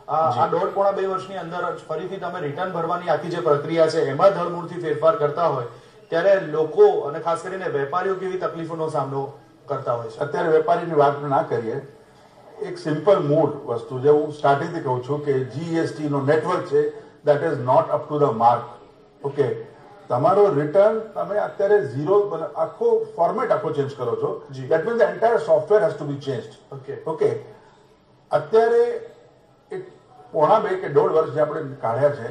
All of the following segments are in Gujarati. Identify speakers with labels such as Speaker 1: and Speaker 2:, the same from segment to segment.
Speaker 1: આ 1.5-2 વર્ષની અંદર ફરીથી તમે રિટર્ન ભરવાની આખી જે પ્રક્રિયા છે એમાં ધરમૂળથી ફેરફાર કરતા હોય ત્યારે લોકો અને ખાસ કરીને વેપારીઓ કેવી તકલીફોનો સામનો કરતા હોય છે?
Speaker 2: અત્યારે વેપારીની વાત ના કરીએ, એક સિમ્પલ મૂળ વસ્તુ જે હું સ્ટાર્ટિંગથી કહું છું કે જીએસટી નો નેટવર્ક છે that is not up to the mark. Okay, તમારો રિટર્ન તમે અત્યારે ઝીરો આખો ફોર્મેટ આખો ચેન્જ કરો છો. That means the entire software has to be changed. Okay, અત્યારે 1.5 કે 1.5 વર્ષ જે આપણે કાઢ્યા છે,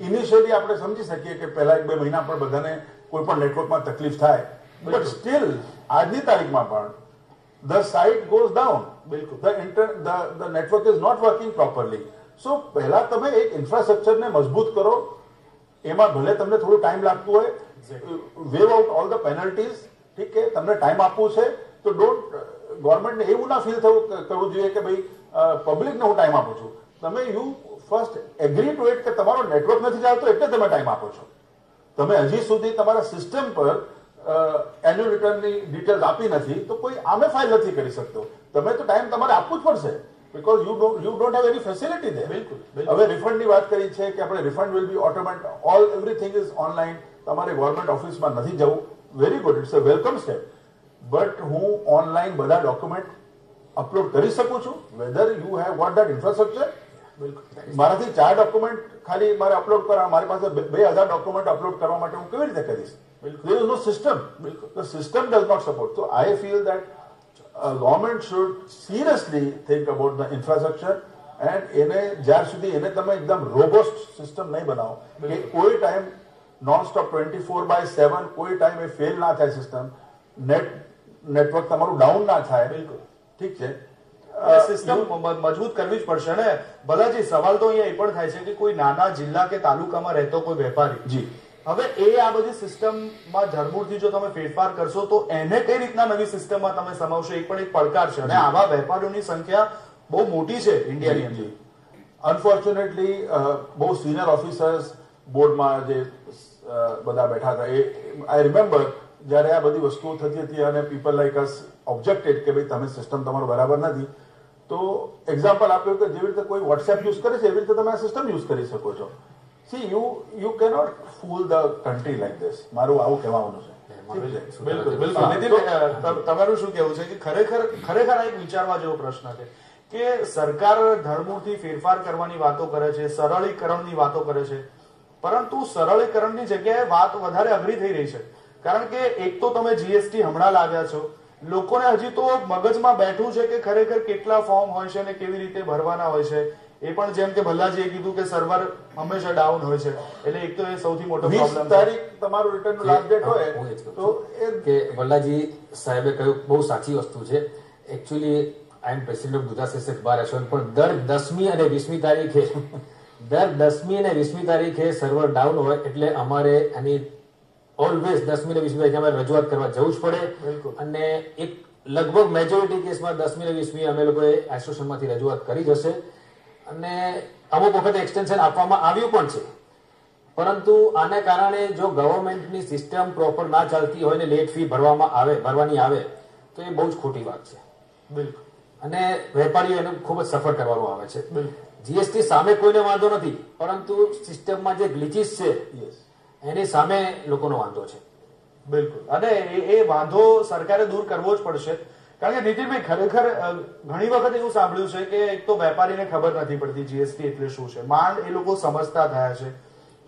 Speaker 2: ઇનિશિયલી આપણે સમજી શકીએ કે પહેલા 1-2 મહિના પણ બધાને કોઈ પણ નેટવર્કમાં તકલીફ થાય, બટ સ્ટીલ આજની તારીખમાં પણ the site goes down. બિલકુલ, the network is not working properly. સો પહેલા તમે એક ઇન્ફ્રાસ્ટ્રક્ચરને મજબૂત કરો, એમાં ભલે તમને થોડું ટાઈમ લાગતું હોય, wave out all the penalties. ઠીક છે, તમને ટાઈમ આપવું છે તો ગવર્મેન્ટને એવું ના ફીલ કરવું જોઈએ કે ભાઈ પબ્લિકને હું ટાઈમ આપું છું. તમે you first agri two it કે તમારો નેટવર્ક નથી ચાલતો એટલે તમે ટાઈમ આપો છો. તમે હજી સુધી તમારા સિસ્ટમ પર એન્યુઅલ રિટર્નની ડિટેલ્સ આપી નથી તો કોઈ આમે ફાઇલ નથી કરી શકતો. તમે તો ટાઈમ તમારે આપવું જ પડશે, because you don't have any facility there. બિલકુલ. હવે રિફંડની વાત કરી છે કે આપણે refund will be automatic, everything is online. તમારે ગવર્મેન્ટ ઓફિસમાં નથી જવું. Very good, it's a welcome step. But હું ઓનલાઈન બધા ડોક્યુમેન્ટ અપલોડ કરી શકું છું whether you have got that infrastructure. મારાથી 4 ડોક્યુમેન્ટ ખાલી મારે અપલોડ કરવા, મારી પાસે 2000 ડોક્યુમેન્ટ અપલોડ કરવા માટે હું કેવી રીતે કરીશ? There is no system. The system does not support. So I feel that government should seriously think about the infrastructure and એને જ્યાર સુધી એને તમે એકદમ રોબસ્ટ સિસ્ટમ નહીં બનાવો કે કોઈ ટાઈમ નોનસ્ટોપ 24/7 કોઈ ટાઈમ એ ફેલ ના થાય સિસ્ટમ, નેટવર્ક તમારું ડાઉન ના થાય. બિલકુલ ઠીક છે, સિસ્ટમ મજબૂત કરવી જ પડશે ને. ભલાજી, સવાલ તો અહીંયા એ પણ થાય છે કે કોઈ નાના જિલ્લા કે તાલુકામાં રહેતો કોઈ વેપારી, હવે એ આ બધી સિસ્ટમમાં ધરમૂળથી જો તમે ફેરફાર કરશો તો એને કઈ રીતના નવી સિસ્ટમમાં તમે સમાવશો, એ પણ એક પડકાર છે. અને આવા વેપારીઓની સંખ્યા બહુ મોટી છે ઇન્ડિયાની અંદર. અનફોર્ચ્યુનેટલી બહુ સિનિયર ઓફિસર્સ બોર્ડમાં જે બધા બેઠા હતા, આઈ રિમેમ્બર જયારે આ બધી વસ્તુઓ થતી હતી અને પીપલ લાઈક અસ ઓબ્જેક્ટેડ કે ભાઈ તમે સિસ્ટમ તમારું બરાબર નથી. તો એક્ઝામ્પલ આપ્યું કે જેવી રીતે કોઈ વોટ્સએપ યુઝ કરે છે એવી રીતે તમે આ સિસ્ટમ યુઝ કરી શકો છો. See, you cannot fool the country like this. મારું આવું કહેવાનું છે.
Speaker 1: બિલકુલ બિલકુલ. નીતિન, તમારું શું કહેવું છે કે ખરેખર આ એક વિચારવા જેવો પ્રશ્ન છે કે સરકાર ધરમૂળથી ફેરફાર કરવાની વાતો કરે છે, સરળીકરણની વાતો કરે છે, પરંતુ સરળીકરણની જગ્યાએ વાત વધારે અઘરી થઈ રહી છે. કારણ કે એક તો તમે જીએસટી હમણાં લાવ્યા છો, લોકોને હજી તો મગજમાં બેઠું છે કે ખરેખર કેટલા ફોર્મ હોય છે અને કેવી રીતે ભરવાના હોય છે. એ પણ જેમ કે ભલ્લાજીએ કીધું કે સર્વર હંમેશા ડાઉન હોય છે, એટલે એક તો એ સૌથી મોટો પ્રોબ્લેમ.
Speaker 2: તારીખ તમારું રિટર્ન લાસ્ટ ડેટ હોય તો
Speaker 3: કે ભલ્લાજી સાહેબે કહ્યું બહુ સાચી વસ્તુ છે. Actually I am president of Gujarat SF bar association, પણ દર 10મી અને 20મી તારીખે સર્વર ડાઉન હોય એટલે અમારે આની ઓલવેઝ 10મી અને 20મી તારીખે અમારે રજૂઆત કરવા જવું જ પડે. અને એક લગભગ મેજોરિટી કેસમાં 10મી અને 20મી અમે લોકોએ એસોસિએશનમાંથી રજૂઆત કરી જશે અને અમુક વખતે એક્સટેન્શન આપવામાં આવ્યું પણ છે. પરંતુ આને કારણે જો ગવર્મેન્ટની સિસ્ટમ પ્રોપર ના ચાલતી હોય ને લેટ ફી ભરવાની આવે તો એ બહુ જ ખોટી વાત છે. બિલકુલ. અને વેપારીઓ એને ખૂબ જ સફર કરવાનું આવે છે. જીએસટી સામે કોઈને વાંધો નથી, પરંતુ સિસ્ટમમાં જે ગ્લિચીસ છે એની સામે લોકોનો વાંધો છે.
Speaker 1: બિલકુલ. અને એ વાંધો સરકારે દૂર કરવો જ પડશે. કારણ કે નીતિનભાઈ, ખરેખર ઘણી વખત એવું સાંભળ્યું છે કે એક તો વેપારીને ખબર નથી પડતી જીએસટી એટલે શું છે, માંડ એ લોકો સમજતા થયા છે.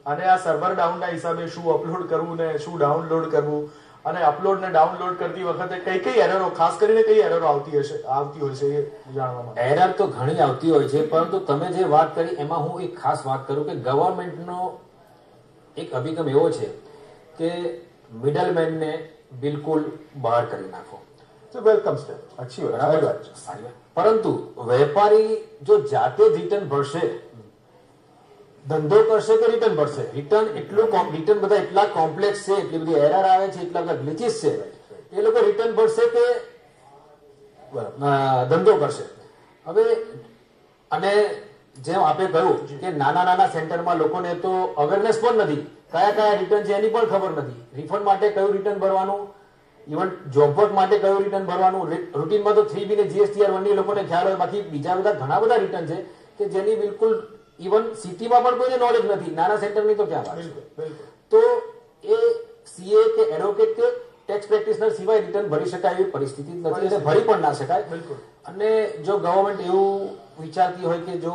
Speaker 1: અને આ સર્વર ડાઉનના હિસાબે શું અપલોડ કરવું ને શું ડાઉનલોડ કરવું, અને અપલોડ ને ડાઉનલોડ કરતી વખતે કઈ એરરો, ખાસ કરીને કઈ એરરો આવતી હોય છે એ જાણવા માટે.
Speaker 3: એરર તો ઘણી આવતી હોય છે, પરંતુ તમે જે વાત કરી એમાં હું એક ખાસ વાત કરું કે ગવર્મેન્ટનો એક અભિગમ એવો છે કે મિડલમેનને બિલકુલ બહાર કરી નાખો.
Speaker 2: વેલકમ સ્ટેપ, અચ્છી વાત,
Speaker 3: પરંતુ વેપારી જો જાતે જ રિટર્ન ભરશે, ધંધો કરશે કે રિટર્ન ભરશે, રિટર્ન બધા એટલા કોમ્પ્લેક્સ છે, એટલી બધી એરર આવે છે, એટલા બધા ગ્લિચીસ છે, એ લોકો રિટર્ન ભરશે કે ધંધો કરશે. હવે અને જેમ આપણે કહ્યું કે નાના સેન્ટરમાં લોકોને તો અવેરનેસ પણ નથી, કયા રિટર્ન છે એની પણ ખબર નથી. રિફંડ માટે કયું રિટર્ન ભરવાનું, ઇવન જોબ વર્ક માટે કયું રિટર્ન ભરવાનું, રૂટીનમાં તો 3B ને GSTR 1 ની લોકોને ખ્યાલ હોય, બાકી બીજા બધા ઘણા બધા રિટર્ન છે કે જેની બિલકુલ ઇવન સિટીમાં પણ કોઈને નોલેજ નથી, નાના સેન્ટરની તો ક્યાં વાત છે.
Speaker 1: બિલકુલ.
Speaker 3: તો એ સીએ કે એડવોકેટ કે ટેક્સ પ્રેક્ટિશનર સિવાય રિટર્ન ભરી શકાય એવી પરિસ્થિતિ જ નથી અને ભરી પણ ના શકાય.
Speaker 1: બિલકુલ.
Speaker 3: અને જો ગવર્મેન્ટ એવું વિચારતી હોય કે જો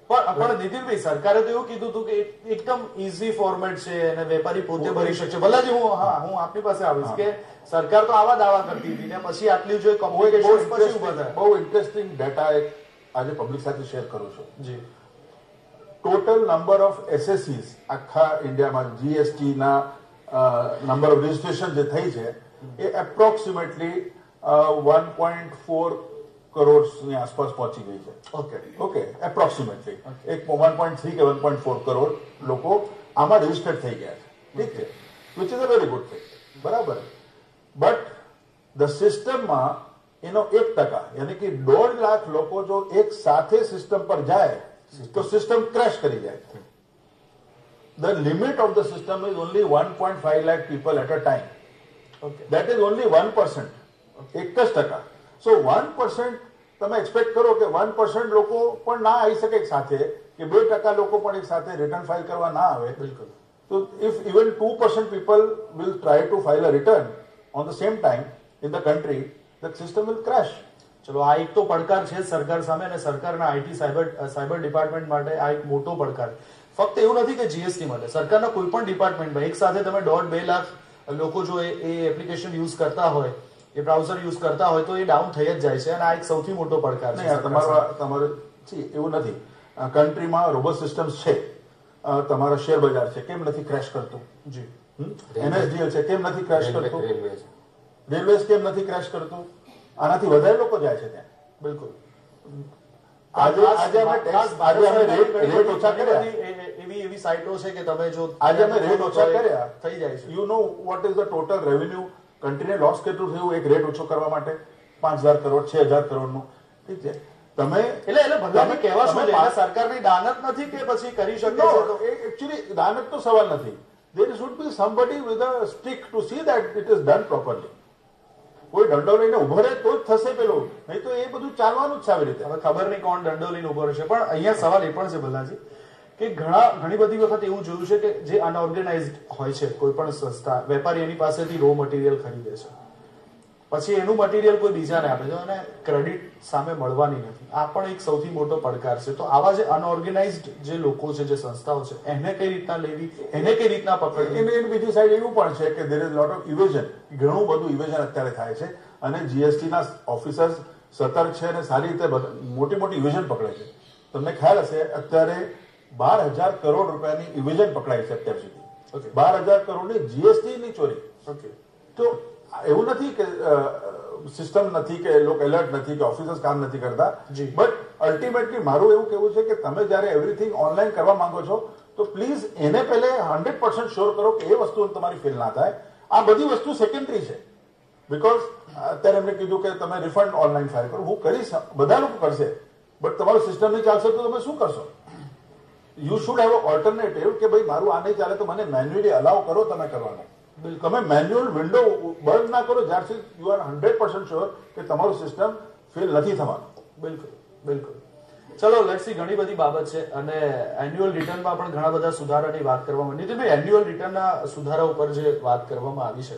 Speaker 1: પણ નીતિનભાઈ, સરકારે તો એવું કીધું હતું કે એકદમ ઈઝી ફોર્મેટ છે અને વેપારી પોતે ભરી શકશે. ભલાજી હું આપની પાસે આવીશ કે સરકાર તો આવા દાવા કરતી હતી ને પછી આટલી જો કોમ્પ્લિકેશન પછી ઉભા થાય.
Speaker 2: બહુ ઇન્ટરેસ્ટિંગ ડેટા એક આજે પબ્લિક સાથે શેર કરું છું.
Speaker 1: જી.
Speaker 2: ટોટલ નંબર ઓફ એસએસસીસ આખા ઇન્ડિયામાં જીએસટી ના નંબર ઓફ રજીસ્ટ્રેશન જે થઈ છે એ એપ્રોક્સિમેટલી 1.4 કરોડની આસપાસ પહોંચી ગઈ છે. ઓકે એપ્રોક્સિમેટલી એક 1.3 કે 1.4 કરોડ લોકો આમાં રજીસ્ટર્ડ થઈ ગયા છે. ઠીક છે, which is a very good thing. બરાબર. બટ ધ સિસ્ટમમાં એનો 1% યાની કે 1.5 લાખ લોકો જો એક સાથે સિસ્ટમ પર જાય તો સિસ્ટમ ક્રેશ કરી જાય. The limit of the system is only 1.5 lakh people at a time.
Speaker 1: Okay.
Speaker 2: That is only 1%. 1%. So 1% તમે એક્સપેક્ટ કરો કે 1% લોકો પણ ના આવી શકે એક સાથે, કે 2% લોકો પણ એક સાથે રિટર્ન ફાઇલ કરવા ના આવે.
Speaker 1: બિલકુલ.
Speaker 2: So if even 2% people will try to file a return on the same time in the country, the system will crash.
Speaker 1: ચલો, આ એક તો પડકાર છે સરકાર સામે અને સરકારના આઈટી સાયબર ડિપાર્ટમેન્ટ માટે આ એક મોટો પડકાર. ફક્ત એવું નથી કે જીએસટી માટે, સરકારના કોઈ પણ ડિપાર્ટમેન્ટમાં એક સાથે તમે 1.5-2 લાખ લોકો જો એ એપ્લિકેશન યુઝ કરતા હોય, એ બ્રાઉઝર યુઝ કરતા હોય તો એ ડાઉન થઈ જ જાય છે અને આ એક સૌથી મોટો પડકાર છે.
Speaker 2: તમારે એવું નથી. કન્ટ્રીમાં રોબોટ સિસ્ટમ્સ છે, તમારા શેર બજાર છે, કેમ નથી ક્રેશ કરતું?
Speaker 1: જી.
Speaker 2: એનએસડીએલ છે, કેમ નથી ક્રેશ કરતું? રેલવેઝ કેમ નથી ક્રેશ કરતું? આનાથી વધારે લોકો જાય છે ત્યાં.
Speaker 1: બિલકુલ.
Speaker 2: આજે અમે રેટ ઓછા કર્યા.
Speaker 1: એવી સાઇટો છે કે તમે જો
Speaker 2: આજે અમે રેટ ઓછા કર્યા
Speaker 1: થઈ જાય છે.
Speaker 2: You know what is the total revenue કન્ટ્રીને લોસ કેટલું થયું એક રેટ ઓછો કરવા માટે? 5,000 કરોડ 6,000 કરોડનું. ઠીક છે, તમે
Speaker 1: એટલે ભલે કહેવા શું છે, સરકારની દાનત નથી કે પછી કરી શકે છે.
Speaker 2: તો એકચ્યુઅલી દાનત તો સવાલ નથી. there should be somebody with a stick to see that it is done properly. કોઈ દંડો લઈને ઉભો રહે તો જ થશે પેલું, નહીં તો એ બધું ચાલવાનું જ છે આવી રીતે.
Speaker 1: હવે ખબર નહીં કોણ દંડો લઈને ઉભો રહેશે. પણ અહીંયા સવાલ એ પણ છે ભલાજી કે ઘણી બધી વખત એવું જોયું છે કે જે અનઓર્ગેનાઇઝડ હોય છે કોઈ પણ સંસ્થા, વેપારી એની પાસેથી રો મટીરિયલ ખરીદે છે, પછી એનું મટીરિયલ કોઈ બીજાને આપે છે અને ક્રેડિટ સામે મળવાની નથી. આ પણ એક સૌથી મોટો પડકાર છે. તો આવા જે અનઓર્ગેનાઇઝડ જે લોકો છે, જે સંસ્થાઓ છે, એને કઈ રીતના લેવી, એને કઈ રીતના પકડવી?
Speaker 2: એની બીજી સાઈડ એવું પણ છે કે there is lot of evasion. ઘણું બધું ઇવેઝન અત્યારે થાય છે અને જીએસટી ના ઓફિસર્સ સતર્ક છે અને સારી રીતે મોટી મોટી ઇવેઝન પકડે છે. તમને ખ્યાલ હશે અત્યારે 12,000 કરોડ રૂપિયાની ઇવેઝન પકડાઈ છે અત્યાર સુધી. 12,000 કરોડની જીએસટી ની ચોરી. તો એવું નથી કે સિસ્ટમ નથી કે લોકો એલર્ટ નથી કે ઓફિસર્સ કામ નથી કરતા, બટ અલ્ટિમેટલી મારું એવું કેવું છે કે તમે જયારે એવરીથિંગ ઓનલાઈન કરવા માંગો છો તો પ્લીઝ એને પહેલે 100% શ્યોર કરો કે એ વસ્તુ તમારી ફેલ ના થાય. આ બધી વસ્તુ સેકન્ડરી છે. બીકોઝ અત્યારે એમને કીધું કે તમે રિફંડ ઓનલાઈન ફાઇલ કરો, હું કરીશ, બધા લોકો કરશે, બટ તમારું સિસ્ટમ નહીં ચાલશે તો તમે શું કરશો? યુ શુડ હેવ ઓલ્ટરનેટિવ કે ભાઈ મારું આ નહીં ચાલે તો મને મેન્યુઅલી અલાઉ કરો તમે કરવાનું. તમે મેન્યુઅલ વિન્ડો બંધ ના કરો જ્યાર સુધી યુ આર 100% શ્યોર કે તમારું સિસ્ટમ ફેલ નથી થવાનું.
Speaker 1: બિલકુલ બિલકુલ. ચલો લેટ્સ સી, ઘણી બધી બાબત છે અને એન્યુઅલ રિટર્નમાં પણ ઘણા બધા સુધારાની વાત કરવામાં. નીતિનભાઈ, એન્યુઅલ રિટર્નના સુધારા ઉપર જે વાત કરવામાં આવી છે